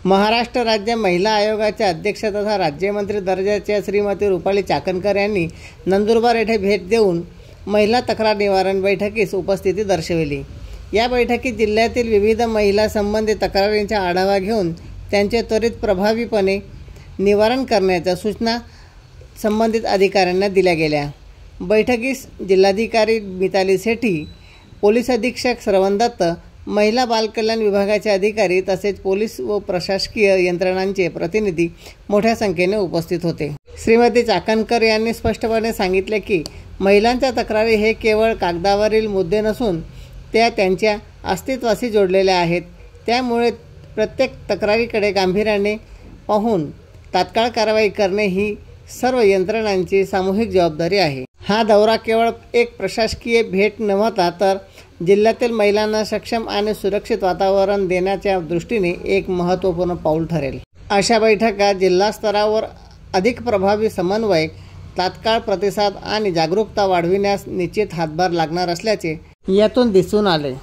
महाराष्ट्र राज्य महिला आयोगाच्या अध्यक्ष तथा राज्यमंत्री दर्जाच्या श्रीमती रुपाली चाकणकर यांनी नंदुरबार येथे भेट देऊन महिला तक्रार निवारण बैठकीस उपस्थिती दर्शविली। या बैठकीत जिल्ह्यातील विविध महिला संबंधित तक्रारींचा आढावा घेऊन त्यांचे त्वरित प्रभावीपणे निवारण करण्याच्या सूचना संबंधित अधिकाऱ्यांना दिल्या गेल्या। बैठकीस जिल्हाधिकारी मिताली सेठी, पोलीस अधीक्षक श्रवण दत्त, महिला बालकल्याण विभागाचे अधिकारी तसेच पोलीस व प्रशासकीय यंत्रणांचे प्रतिनिधी मोठ्या संख्येने उपस्थित होते। श्रीमती चाकणकर यांनी स्पष्टपणे सांगितले की महिलांच्या तक्रारी हे केवळ कागदावरील मुद्दे नसून त्या त्यांच्या अस्तित्वाशी जोडलेल्या आहेत। त्यामुळे प्रत्येक तक्रारीकडे गांभीर्याने पाहून तात्काळ कारवाई करणे ही सर्व यंत्रणांची सामूहिक जबाबदारी आहे। हा दौरा केवळ एक प्रशासकीय भेट नव्हता तर जिल्ह्यातील महिलांना सक्षम आणि सुरक्षित वातावरण देण्याच्या दृष्टीने एक महत्त्वपूर्ण पाऊल ठरेल। अशा बैठका जिल्हा स्तरावर अधिक प्रभावी समन्वय, तात्काळ प्रतिसाद आणि जागरूकता वाढविण्यास निश्चित हातभार लागणार असल्याचे यातून दिसून आले।